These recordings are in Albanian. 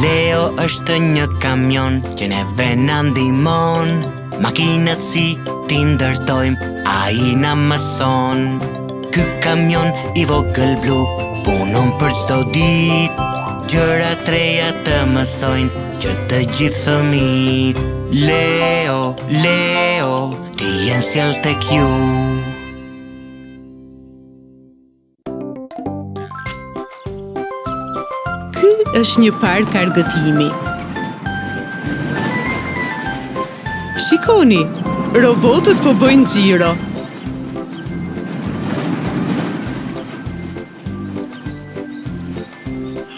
Leo është një kamion që neve na ndihmon. Makinat si ti ndërtojmë, ai na mëson. Ky kamion i vogël blu punon për çdo ditë. Gjëra treja të mësojnë që të gjithë fëmijët. Leo, Leo, ti jenë sjell tek ju. Ky është një park argëtimi. Shikoni, robotët po bëjnë xhiro.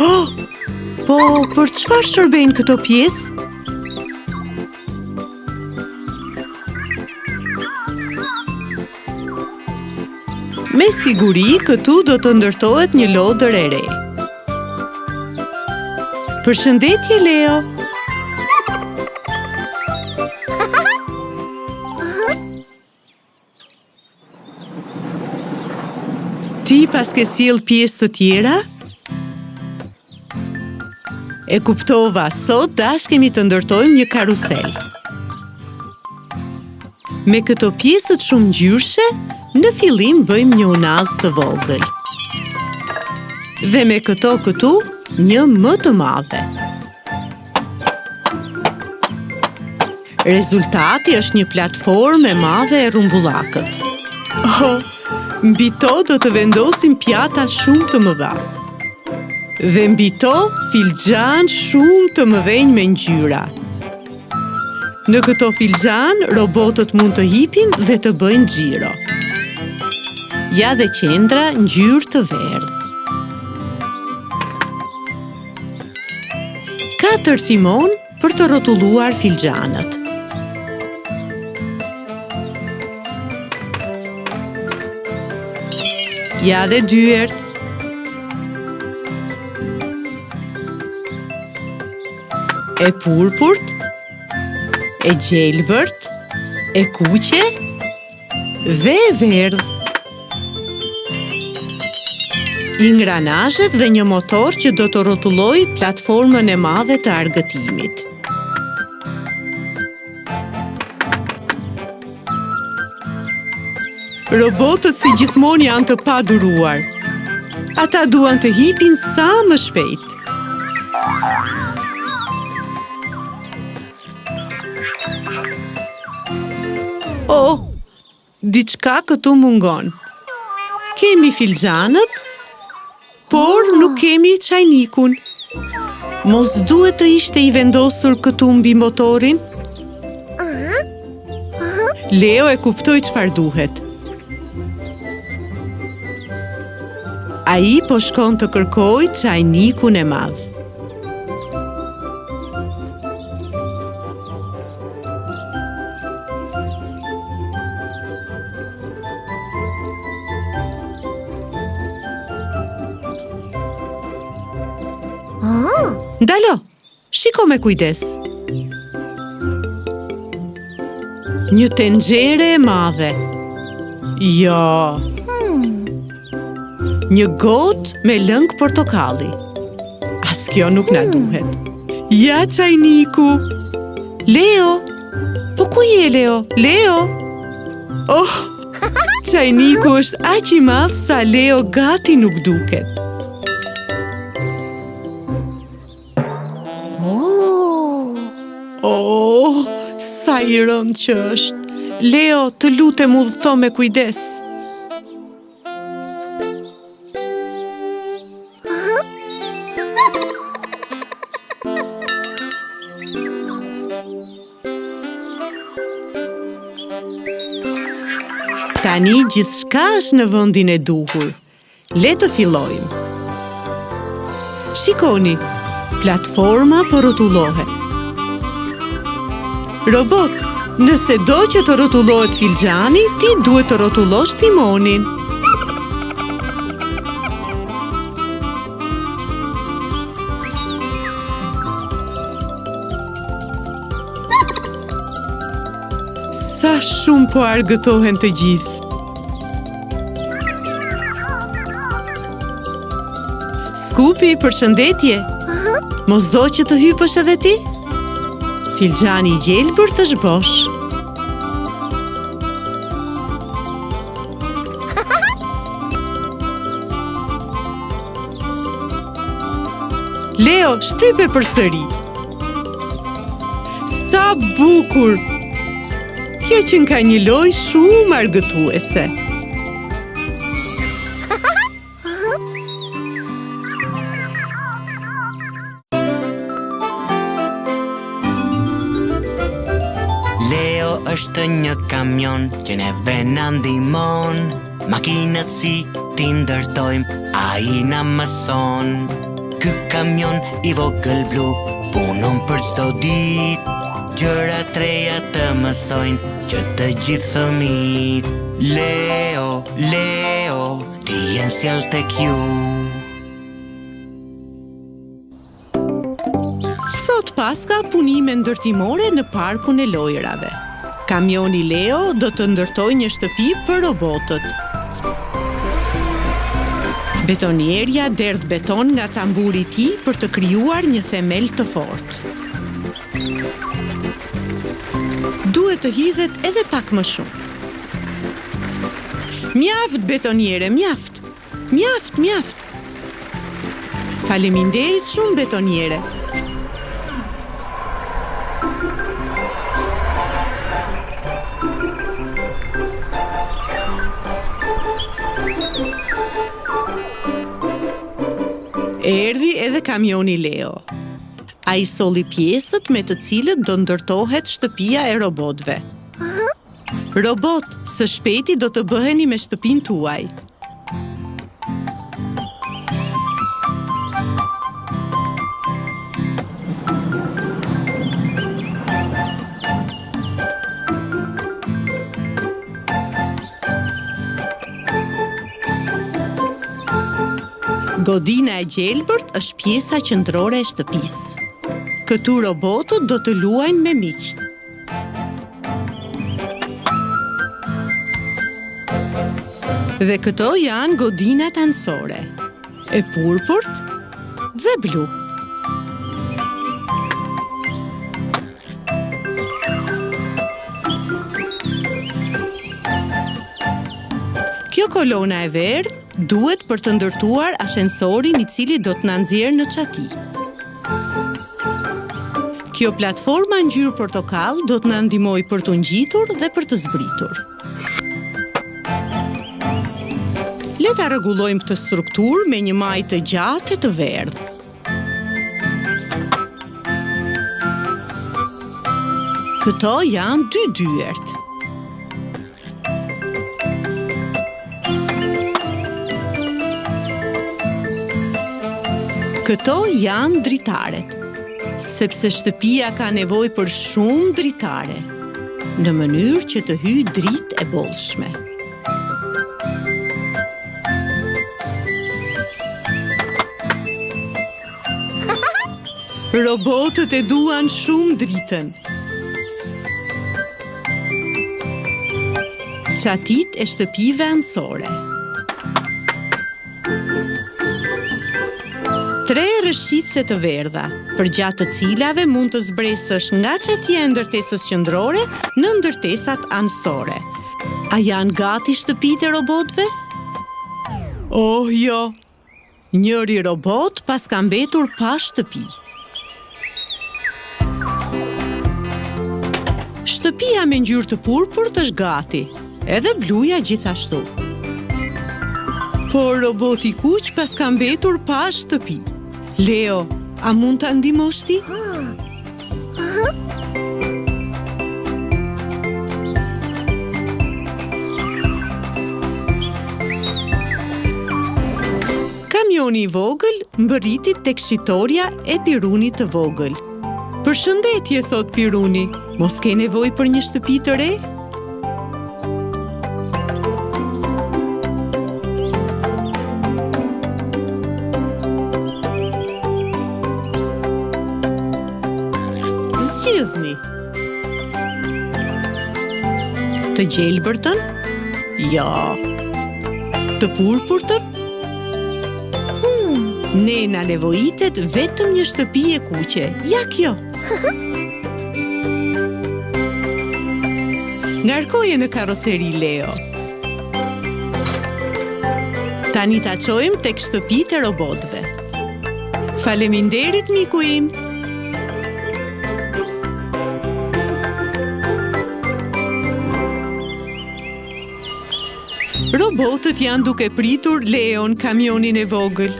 Oh, po për çfarë shërbejnë këto pjesë? Me siguri këtu do të ndërtohet një lodër e re. Përshëndetje, Leo. Ti pas ke sjell pjesë të tjera? E kuptova, sot dashkemi të ndërtojmë një karusel. Me këto pjesët shumë ngjyrshe, në fillim bëjmë një unazë të vogël. Dhe me këto këtu, një më të madhe. Rezultati është një platformë e madhe e rrumbullakët. Oh, mbi to do të vendosim pjata shumë të mëdha. Dhe mbi to filxhan shumë të mëdhenj me ngjyra. Në këto filxhan, robotët mund të hipin dhe të bëjnë xhiro. Ja dhe qendra ngjyrë të verdhë. 4 timon për të rrotulluar filxhanët. Ja dhe dyert. E purpurt, e gjelbërt, e kuqe dhe e verdhë. Ingranazhet dhe një motor që do të rrotulloj platformën e madhe të argëtimit. Robotët si gjithmonë janë të paduruar. Ata duan të hipin sa më shpejt. Oh, diçka këtu mungon. Kemi filxhanët, por nuk kemi çajnikun. Mos duhet të ishte i vendosur këtu mbi motorin? Leo e kuptoi çfarë duhet. Ai po shkon të kërkojë çajnikun e madh. Ndalo, shiko me kujdes. Një tenxhere e madhe. Jo. Një gotë me lëng portokalli. As kjo nuk na duhet. Ja çajniku. Leo. Po ku je, Leo? Leo? Oh, çajniku është aq i madh sa Leo gati nuk duket. Oh, sa i rënd që është. Leo, të lutem udhëto me kujdes. Tani gjithçka është në vendin e duhur. Le të fillojmë. Shikoni, platforma po rrotullohet. Robot, nëse do që të rrotullohet filxhani, ti duhet të rrotullosh timonin. Sa shumë po argëtohen të gjithë. Skupi, përshëndetje. Mos do që të hypësh edhe ti? Filxhani i gjelbërt është bosh. Leo, shtype përsëri. Sa bukur! Kjo që ka një lojë shumë argëtuese. Leo është një kamion që neve na ndihmon. Makinat si ti ndërtojmë, ai na mëson. Ky kamion i vogël blu punon për çdo ditë. Gjëra treja të mësojnë që të gjithë fëmijët. Leo, Leo, ti jen sjell tek ju. Sot paska punime ndërtimore në parkun e lojrave. Kamioni Leo do të ndërtojë një shtëpi për robotët. Betonierja derdh beton nga tamburi i tij për të krijuar një themel të fortë. Duhet të hidhet edhe pak më shumë. Mjaft, betoniere, mjaft. Mjaft, mjaft. Faleminderit shumë, betoniere. Erdhi edhe kamioni Leo. Ai solli pjesët me të cilët do ndërtohet shtëpia e robotëve. Robot, së shpejti do të bëheni me shtëpinë tuaj. Godina e gjelbërt është pjesa qendrore e shtëpisë. Këtu robotët do të luajnë me miqt. Dhe këto janë godinat anësore, e purpurt dhe blu. Kjo kolona e verdhë duhet për të ndërtuar ashensorin i cili do të na nxjerrë në çati. Kjo platforma ngjyrë portokall do të na ndihmojë për të ngjitur dhe për të zbritur. Le ta rregullojmë këtë strukturë me një majë të gjatë të verdhë. Këto janë dy dyert. Këto janë dritaret, sepse shtëpia ka nevojë për shumë dritare, në mënyrë që të hyjë dritë e bollshme. Robotët e duan shumë dritën. Çatit e shtëpive anësore. 3 rëshqitse të verdha, përgjatë të cilave mund të zbresësh nga çatia e ndërtesës qendrore në ndërtesat anësore. A janë gati shtëpitë e robotëve? Oh, jo. Njëri robot pas ka mbetur pa shtëpi. Shtëpia me ngjyrë të purpurt është gati, edhe bluja gjithashtu. Por roboti kuq pas ka mbetur pa shtëpi. Leo, a mund ta ndihmosh ti? Kamioni i vogël mbërriti tek shitoria e Pirunit të vogël. Përshëndetje, thot Piruni. Mos ke nevojë për një shtëpi të re? Zgjidhni. Të gjelbërtën? Jo. Të purpurtën? Nena nevojitet vetëm një shtëpi e kuqe. Ja kjo! Ngarkoje në karroceri, Leo. Tani ta çojmë tek shtëpitë e robotëve. Faleminderit, miku im! Robotët janë duke pritur Leon, kamionin e vogël.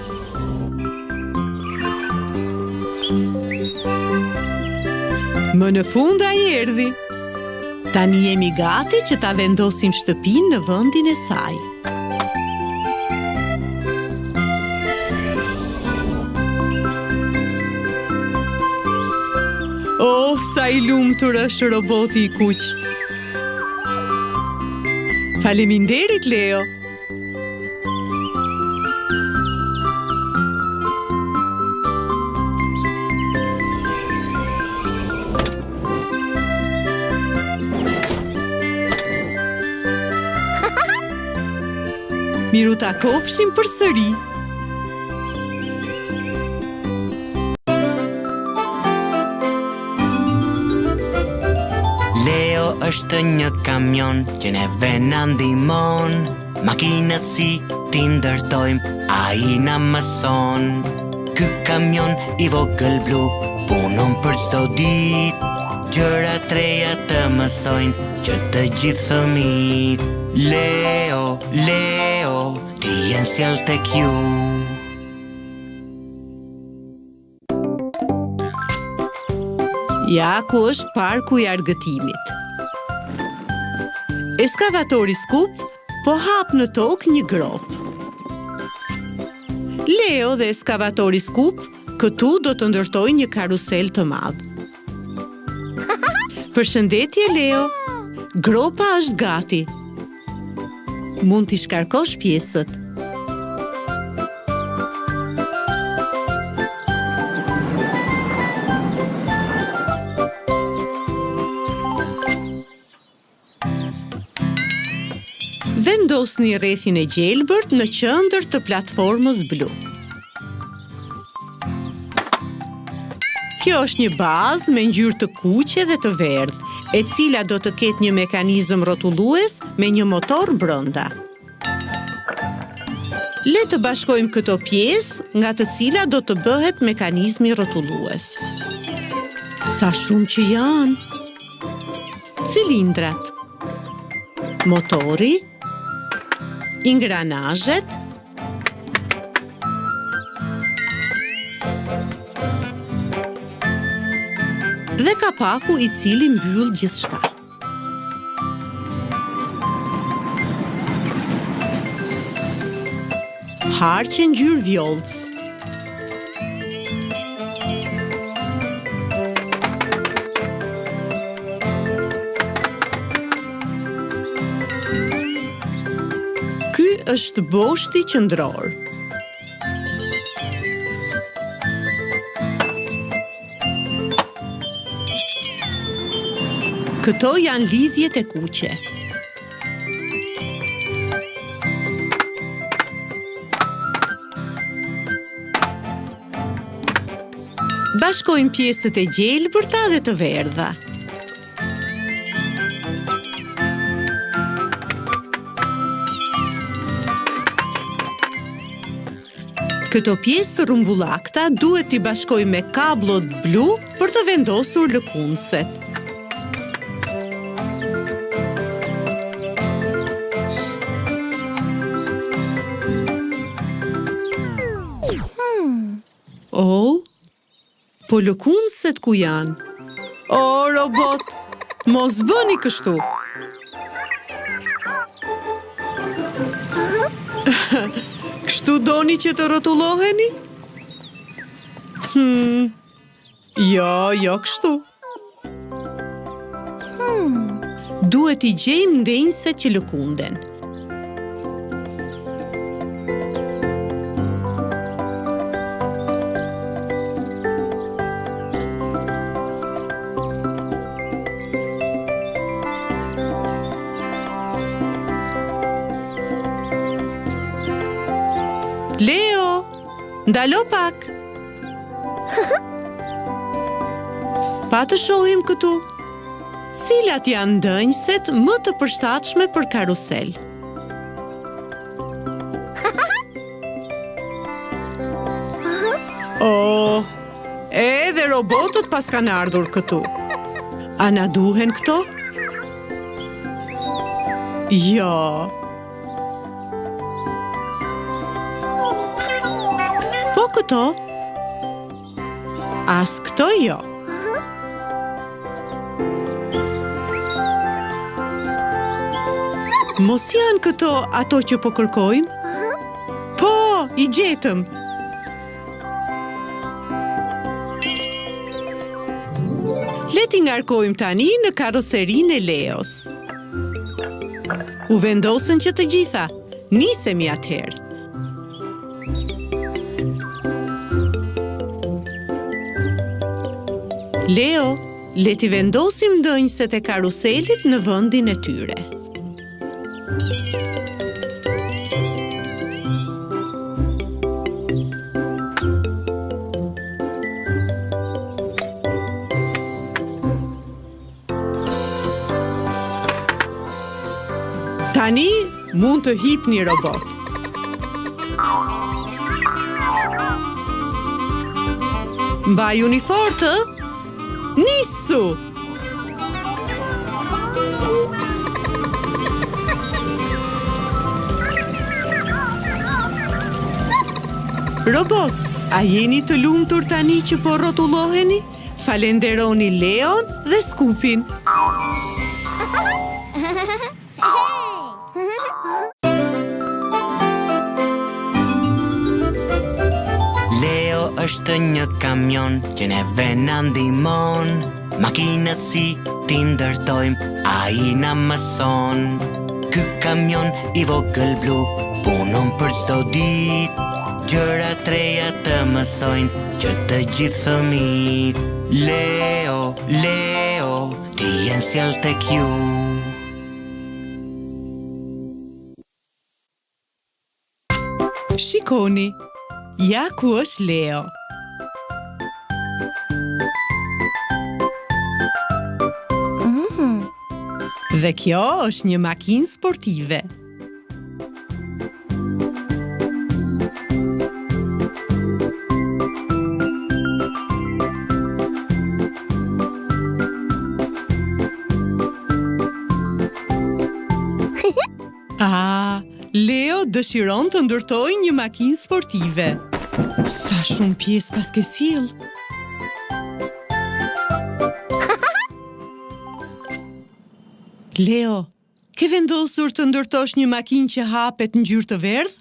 Më në fund ai erdhi. Tani jemi gati që ta vendosim shtëpinë në vendin e saj. Oh, sa i lumtur është roboti i kuq. Faleminderit, Leo. Miru ta kopshim përsëri. Leo është një kamion që neve na ndihmon. Makinat si ti ndërtojmë, ai na mëson. Ky kamion i vogël blu punon për çdo ditë. Gjëra treja të mësojnë që të gjithë fëmijët. Leo, Leo, ti jenë sjell tek ju. Ja ku është parku i argëtimit. Eskavatori skup po hap në tokë një grop. Leo dhe eskavatori skup këtu do të ndërtojnë një karusel të madh. Përshëndetje, Leo. Gropa është gati. Mund t'i shkarkosh pjesët. Vendosni rrethin e gjelbërt në qendër të platformës blu. Kjo është një bazë me ngjyrë të kuqe dhe të verdhë, e cila do të ketë një mekanizëm rrotullues me një motor brenda. Le të bashkojmë këto pjesë, nga të cilat do të bëhet mekanizmi rrotullues. Sa shumë që janë! Cilindrat, motori, ingranazhet, dhe kapaku i cili mbyll gjithçka. Harqe ngjyrë vjollc. Ky është boshti qendror. Këto janë lidhjet e kuqe. Bashkojmë pjesët e gjelbërta dhe të verdha. Këto pjesë të rrumbullakta duhet t'i bashkojmë me kabllot blu për të vendosur lëkundëset. Oh, po lëkundëset ku janë? O, robot, mos bëni kështu. Kështu doni që të rrotulloheni? Jo kështu. Duhet i gjejmë ndenjëset që lëkunden. Leo, Ndalo pak. Pa të shohim këtu. Cilat janë ndënjëset më të përshtatshme për karusel? Edhe robotët pas kanë ardhur këtu. A na duhen këto? Jo. Po këto? As këto jo. Mos janë këto ato që po kërkojmë? Po, i gjetëm. Le t'i ngarkojmë tani në karoserinë e Leos. U vendosën që të gjitha. Nisemi atëherë. Leo, le t'i vendosim ndënjëset e karuselit në vendin e tyre. Tani mund të hipni robot. Mbajuni fort, nisu! Robot, a jeni të lumtur tani që po rrotulloheni? Falenderoni Leon dhe Skupin. Leo është një kamion që neve na ndihmon. Makinat si ti ndërtojmë, ai na mëson. Ky kamion i vogël blu punon për çdo ditë. Gjëra treja të mësojnë që të gjithë fëmijët. Leo, Leo, ti jen sjell tek ju. Shikoni, ja ku është Leo. Dhe kjo është një makinë sportive. Leo dëshiron të ndërtojë një makinë sportive. Sa shumë pjesë pas ke sill. Leo, ke vendosur të ndërtosh një makinë që hapet në ngjyrë të verdhë?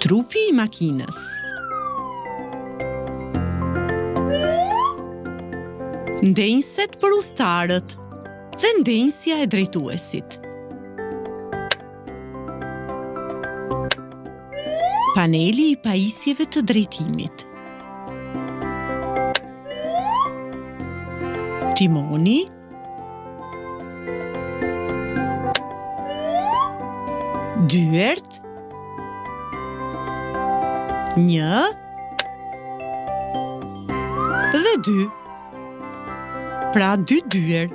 Trupi i makinës. Ndenjëset për udhëtarët dhe ndenjësja e drejtuesit. Paneli i pajisjeve të drejtimit. Timoni. Dyert. Një. Dhe dy. Pra dy dyer.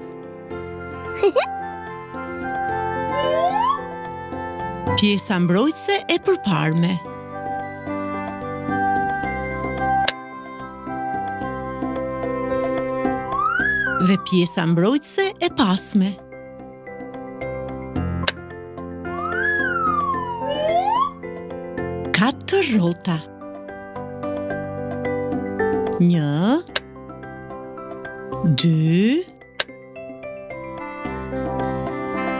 Pjesa mbrojtëse e përparme. Dhe pjesa mbrojtëse e pasme. Katër rrota. Një, dy,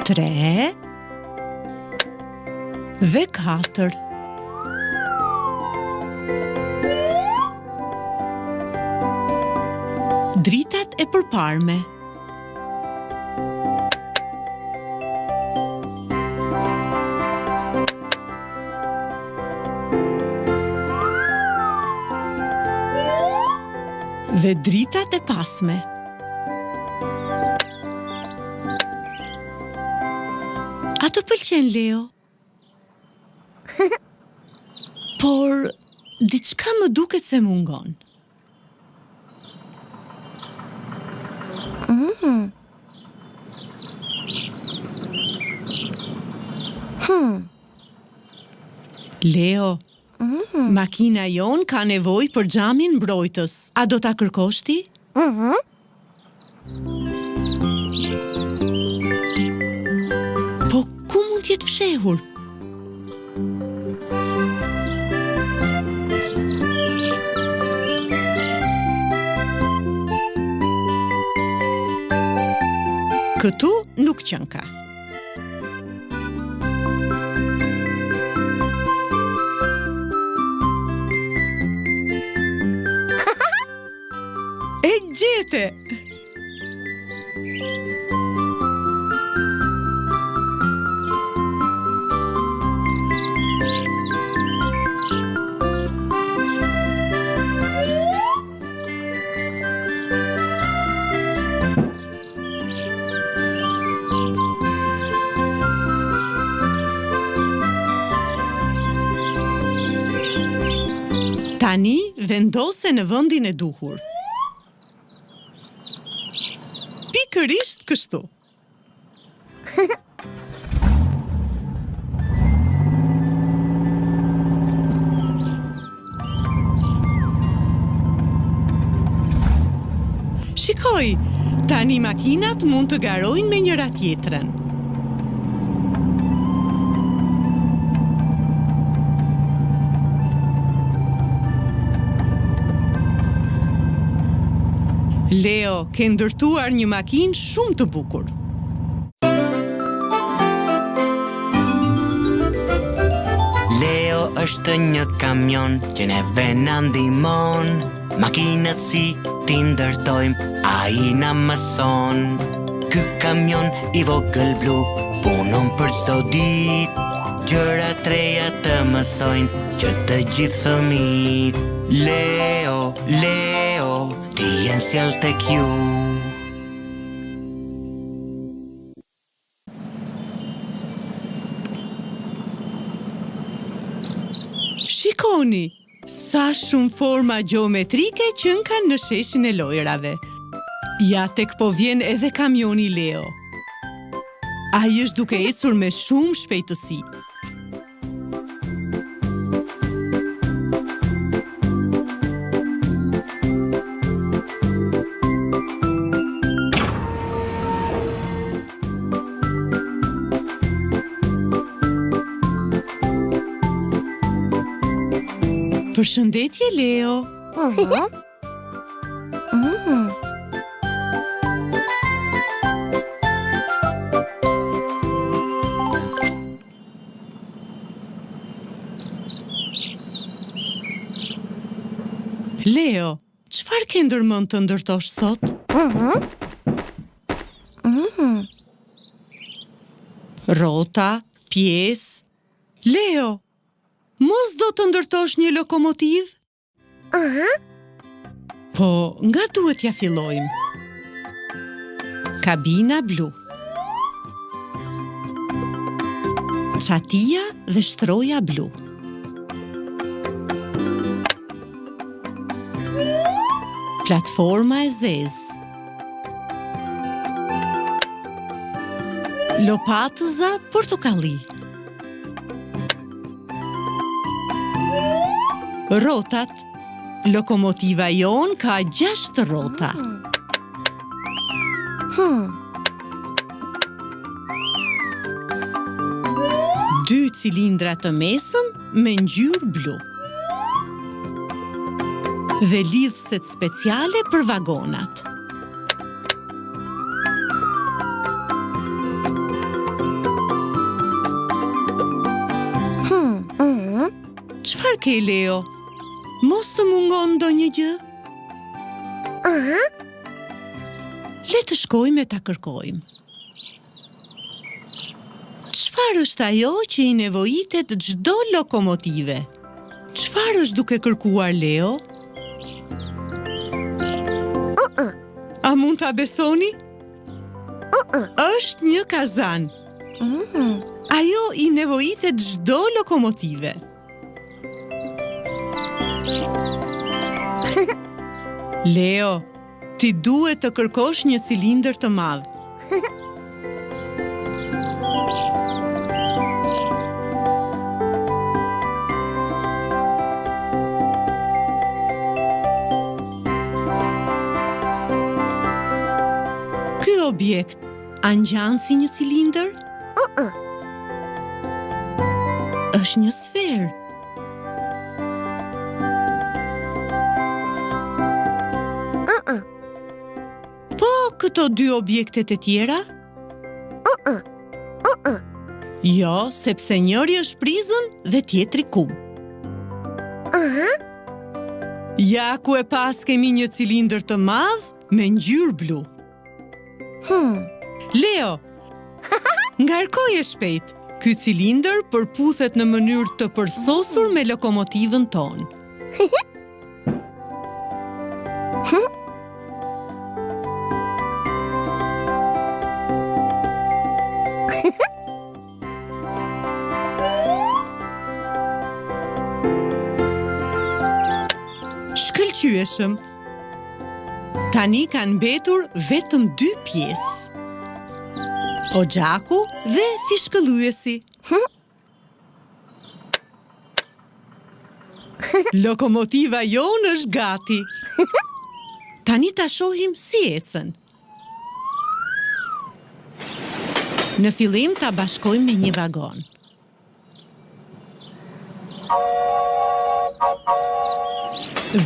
tre dhe katër. Dritat e përparme. Dhe dritat e pasme. A të pëlqen, Leo? Por, diçka më duket se mungon. Leo, makina jon ka nevojë për xhamin mbrojtës. A do ta kërkosh ti? Po ku mund t'jetë fshehur? Këtu nuk qënka. E gjete! Tani vendose në vendin e duhur. Pikërisht kështu. Shikoj, tani makinat mund të garojnë me njëra tjetrën. Leo, ke ndërtuar një makinë shumë të bukur. Leo është një kamion që neve na ndihmon. Makinat si ti ndërtojmë, ai na mëson. Ky kamion i vogël blu punon për çdo ditë. Gjëra treja të mësojnë që të gjithë fëmijët. Leo, Leo, ti jenë sjell tek ju. Shikoni, sa shumë forma gjeometrike qënkan në sheshin e lojrave. Ja tek po vjen edhe kamioni Leo. Ai është duke ecur me shumë shpejtësi. Përshëndetje, Leo. Leo, çfarë ke ndërmend të ndërtosh sot? Rrota, pjesë. Leo, mos do të ndërtosh një lokomotiv? Po, nga duhet ja fillojmë? Kabina blu. Çatia dhe shtroja blu. Platforma e zezë. Lopatëza portokalli. Rrotat. Lokomotiva jon ka 6 rrota. Dy cilindra të mesëm me ngjyrë blu. Dhe lidhëset speciale për vagonat. Çfarë ke, Leo? Mos të mungon ndonjë gjë? Le të shkojmë e ta kërkojmë. Çfarë është ajo që i nevojitet çdo lokomotive? Çfarë është duke kërkuar Leo? A mund ta besoni? Është një kazan. Ajo i nevojitet çdo lokomotive. Leo, ti duhet të kërkosh një cilindër të madh. Ky objekt a ngjan si një cilindër? Është një sferë. Po këto dy objektet e tjera? Jo, sepse njëri është prizëm dhe tjetri kub. Ja ku e pas kemi një cilindër të madh me ngjyrë blu. Leo, ngarkoje shpejt. Ky cilindër përputhet në mënyrë të përsosur me lokomotivën tonë. Shkëlqyeshëm. Tani kanë mbetur vetëm 2 pjesë. Oxhaku dhe fishkëlluesi. Lokomotiva jonë është gati. Tani ta shohim si ecën. Në fillim ta bashkojmë me një vagon.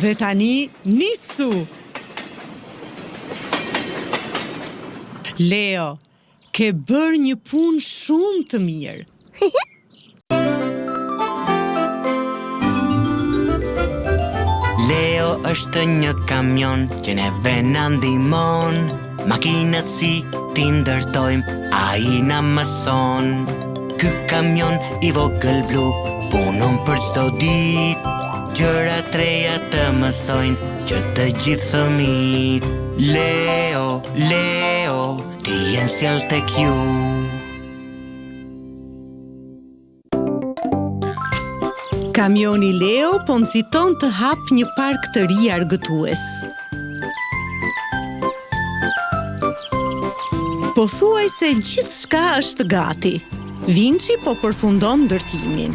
Dhe tani nisu. Leo, ke bërë një punë shumë të mirë. Leo është një kamion që neve na ndihmon. Makinat si ti ndërtojmë, ai na mëson. Ky kamion i vogël blu punon për çdo ditë. Gjëra treja të mësojnë që të gjithë fëmijët. Leo, Leo, ti jenë sjell tek ju. Kamioni Leo po nxiton të hap një park të ri argëtues. Pothuajse gjithçka është gati. Vinci po përfundon ndërtimin.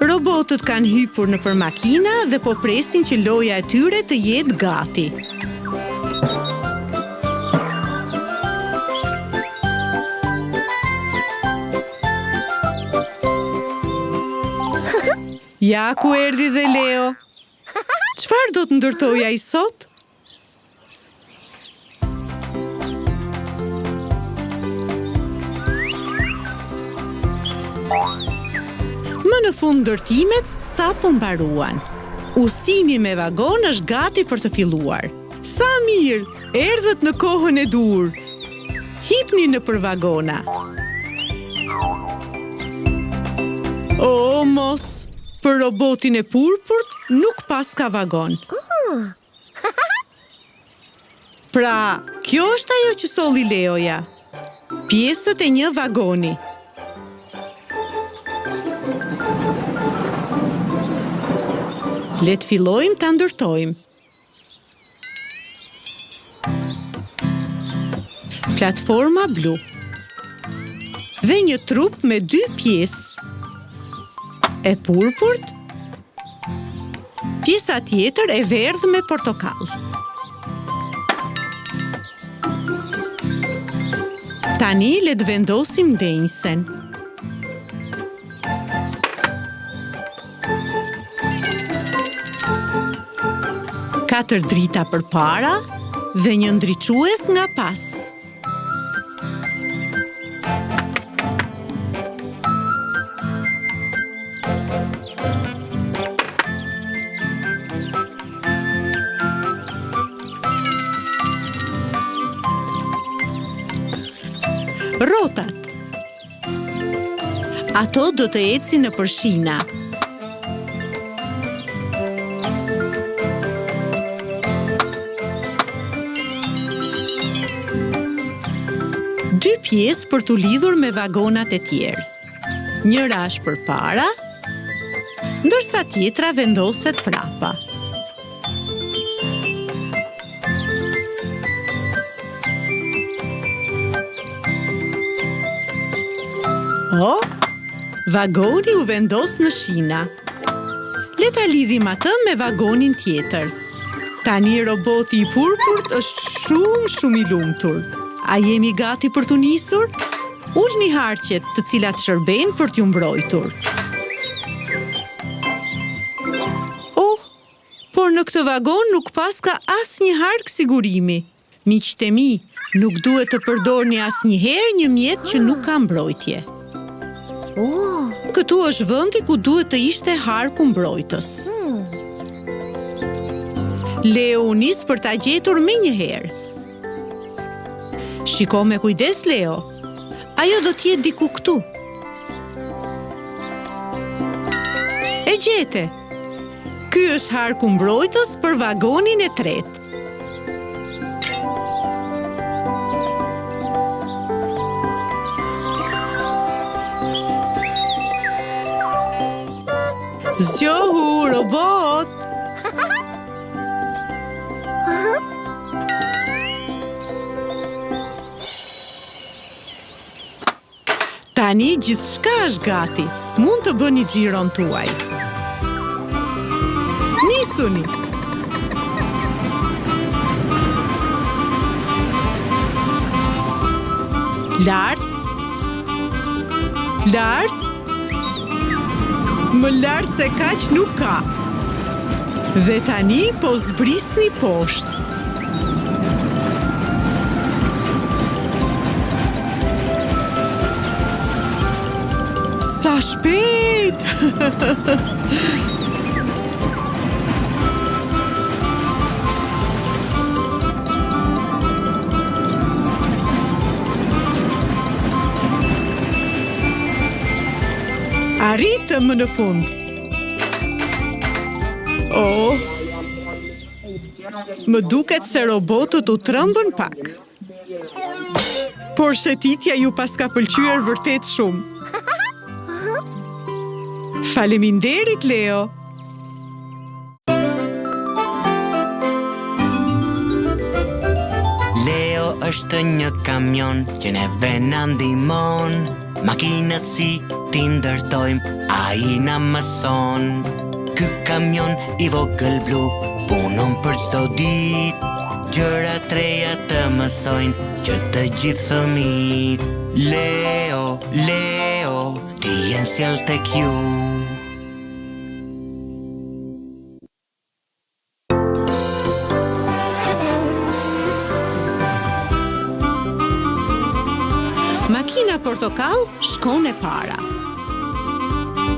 Robotët kanë hypur nëpër makina dhe po presin që loja e tyre të jetë gati. Ja ku erdhi dhe Leo. Çfarë do të ndërtojë ai sot? Më në fund ndërtimet sapo mbaruan. Udhëtimi me vagon është gati për të filluar. Sa mirë, erdhët në kohën e dur. Hipni nëpër vagona. O, mos! Për robotin e purpurt nuk pas ka vagon. Pra, kjo është ajo që solli Leoja. Pjesët e një vagoni. Le të fillojmë ta ndërtojmë. Platforma blu. Dhe një trup me 2 pjesë. E purpurt, pjesa tjetër e verdhë me portokall. Tani le të vendosim ndenjësen. Katër drita përpara dhe një ndriçues nga pas. Rrotat. Ato do të ecin nëpër shina. pjesë për t'u lidhur me vagonat e tjerë. Njëra është përpara, ndërsa tjetra vendoset prapa. Vagoni u vendos në shina. Le ta lidhim atë me vagonin tjetër. Tani roboti i purpurt është shumë i lumtur. A jemi gati për t'u nisur? Ulni harqet, të cilat shërbejnë për t'ju mbrojtur. Por në këtë vagon nuk paska asnjë hark sigurimi. Miqtë e mi, nuk duhet të përdorni asnjëherë një mjet që nuk ka mbrojtje. Këtu është vendi ku duhet të ishte harku mbrojtës. Leo u nis për ta gjetur menjëherë. Shiko me kujdes, Leo. Ajo do t'jetë diku këtu. E gjete. Ky është harku mbrojtës për vagonin e tretë. Zgjohu, robot! Tani gjithçka është gati. Mund të bëni xhiron tuaj. Nisuni! Lart! Lart! Më lartë se kaq nuk ka. Dhe tani po zbrisni poshtë. Sa shpejt! Arritëm në fund. Më duket se robotët u trembën pak. Por shëtitja ju paska pëlqyer vërtet shumë. Faleminderit, Leo. Leo është një kamion që neve na ndihmon. Makinat si ti ndërtojmë, ai na mëson. Ky kamion i vogël blu punon për çdo ditë. Gjëra treja të mësojnë që të gjithë fëmijët. Leo, Leo, ti jenë sjell tek ju. Makina portokall shkon e para.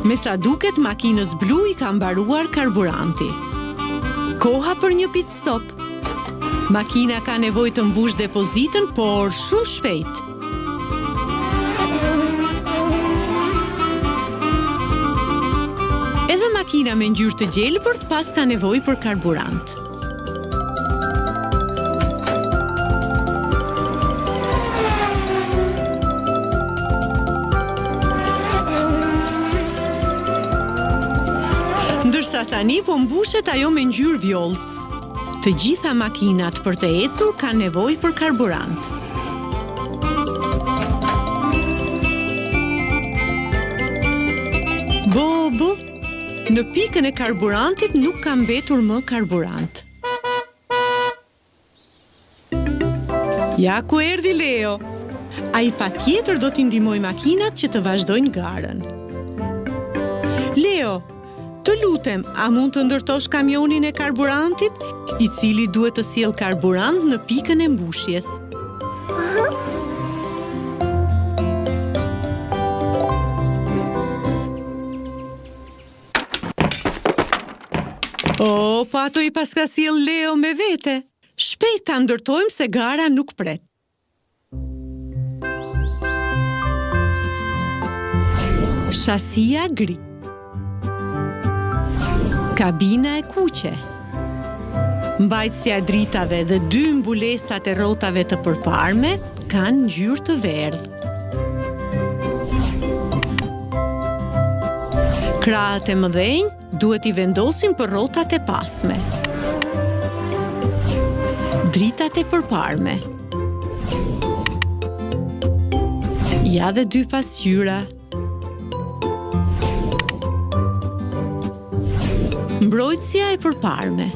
Me sa duket, makinës blu i ka mbaruar karburanti. Koha për një pit stop. Makina ka nevojë të mbush depozitën, por shumë shpejt. Edhe makina me ngjyrë të gjelbërt pas ka nevojë për karburant. Ndërsa tani po mbushet ajo me ngjyrë vjollc. Të gjitha makinat për të ecur kanë nevojë për karburant. Bobo, në pikën e karburantit nuk ka mbetur më karburant. Ja ku erdhi Leo. Ai patjetër do t'i ndihmojë makinat që të vazhdojnë garën. Leo, të lutem, a mund të ndërtosh kamionin e karburantit, i cili duhet të sjellë karburant në pikën e mbushjes? Po ato i paska sjell Leo me vete. Shpejt ta ndërtojmë se gara nuk pret. Shasia gri. Kabina e kuqe. Mbajtësja e dritave dhe 2 mbulesat e rrotave të përparme, kanë ngjyrë të verdhë. Krahët e mëdhenj duhet I vendosim për rrotat e pasme. Dritat e përparme. Ja dhe 2 pasqyra. Mbrojtësia e përparme.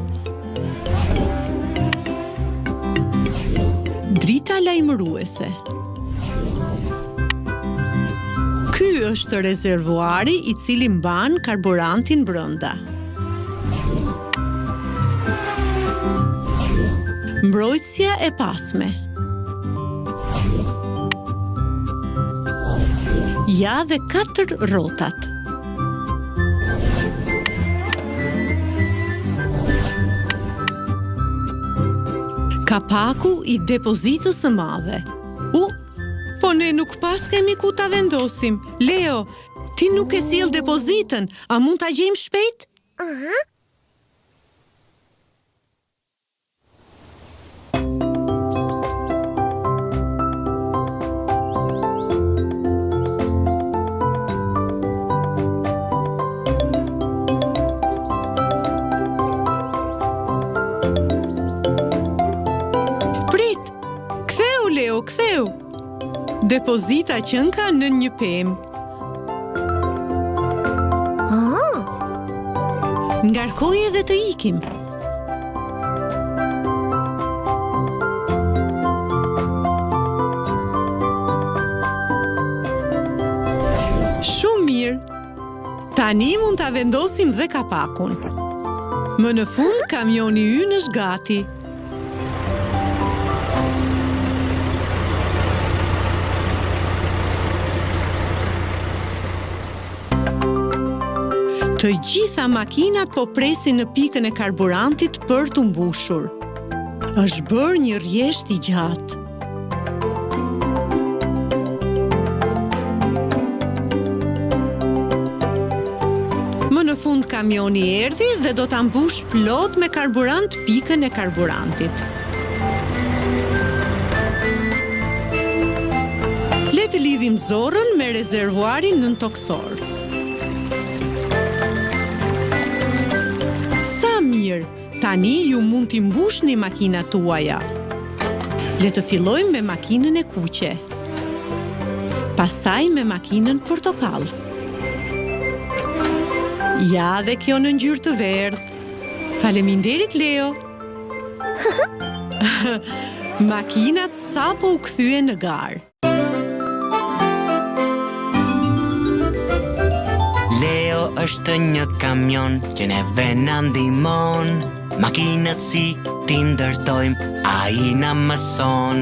Drita lajmëruese. Ky është rezervuari I cili mban karburantin brenda. Mbrojtësia e pasme. Ja dhe 4 rrotat. Kapaku I depozitës së madhe. Po ne nuk pas kemi ku ta vendosim. Leo, ti nuk e sjell depozitën. A mund ta gjejmë shpejt? Prit, ktheu Leo, ktheu. Depozita qënë ka në një pemë. Ngarkoje dhe të ikim. Shumë mirë. Tani mund ta vendosim dhe kapakun. Më në fund kamioni ynë është gati. Të gjitha makinat po presin në pikën e karburantit për të mbushur. Është bërë një rjesht I gjatë. Më në fund kamioni erdhi dhe do ta mbush plot me karburant pikën e karburantit. Le të lidhim zorrën me rezervuarin nën toksor. Mirë, tani ju mund t'i mbushni makinat tuaja. Le të fillojmë me makinën e kuqe. Pastaj me makinën portokall. Ja dhe kjo në ngjyrë të verdhë. Faleminderit Leo. Makinat sapo u kthye në garë. Leo është një kamion që neve na ndihmon. Makinat si ti ndërtojmë, ai na mëson.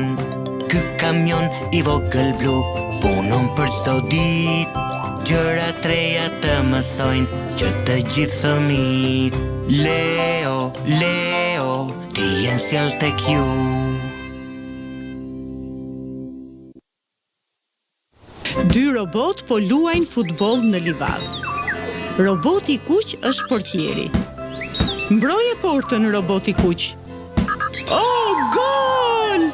Ky kamion I vogël blu punon për çdo ditë. Gjëra të reja të mësojnë që të gjithë fëmijët. Leo, Leo, ti je sjell tek ju. Dy robot po luajnë futboll në livadë. Roboti I kuq është portieri. Mbroje portën, roboti kuq. Oh, gol!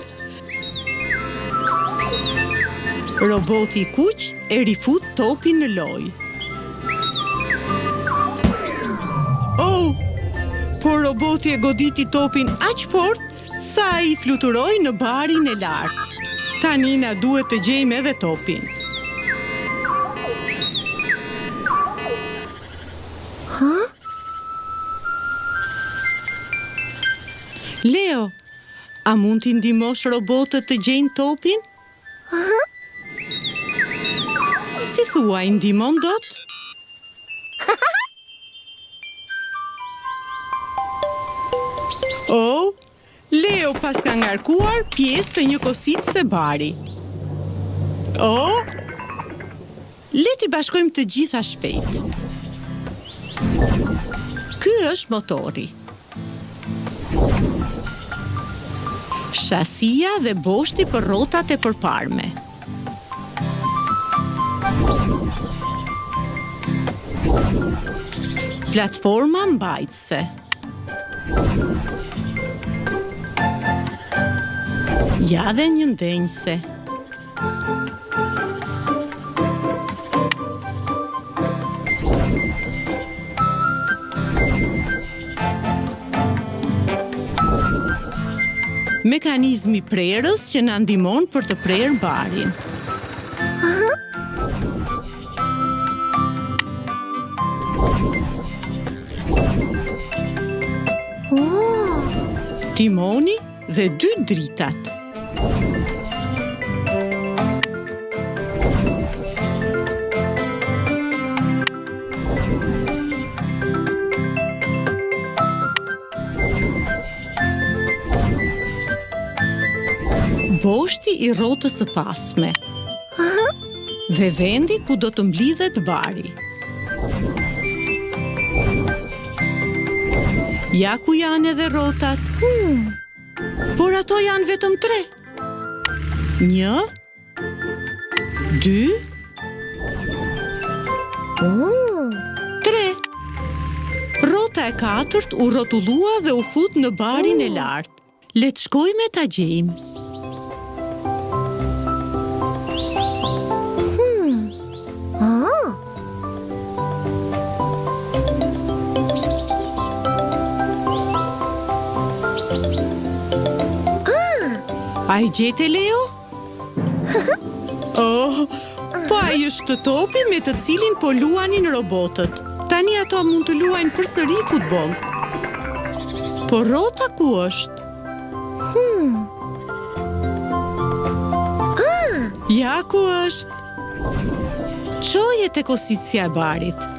Roboti kuq e rifut topin në lojë. Oh, po roboti e goditi topin aq fort sa I fluturoi në barin e lartë. Tani na duhet të gjejmë edhe topin. Leo, a mund t'i ndihmosh robotët të gjejnë topin? Si thua, I ndihmon dot? Oh, Leo pas ka ngarkuar pjesë të një kositëse bari. Oh, le t'i bashkojmë të gjitha shpejt. Ky është motori. Shasia dhe boshti për rrotat e përparme. Platforma mbajtëse. Ja dhe një ndenjse. Mekanizmi prerës që na ndihmon për të prerë barin. Timoni dhe 2 dritat. Boshti i rrotës së pasme. Dhe vendi ku do të mblidhet bari. Ja ku janë edhe rrotat. Por ato janë vetëm 3. 1, 2, 3. Rrota e 4 u rrotullua dhe u fut në barin e lartë. Le të shkojmë ta gjejmë. A i gjete, Leo? Oh, po ai është topi me të cilin po luanin robotët. Tani ato mund të luajnë përsëri futboll. Po rrota ku është? Ja ku është. Çoje tek osicja e barit.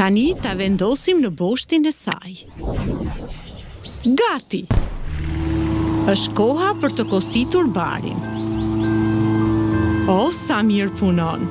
Tani ta vendosim në boshtin e saj. Gati! Është koha për të kositur barin. O, sa mirë punon!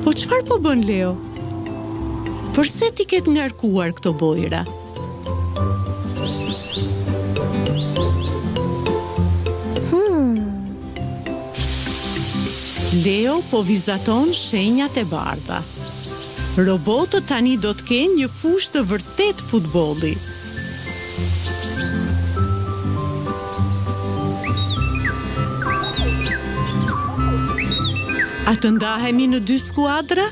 Po çfarë po bën Leo? Përse ti ke ngarkuar këto bojra? Leo po vizaton shenjat e bardha. Robotët tani do të kenë një fushë të vërtet futbolli. A të ndahemi në 2 skuadra?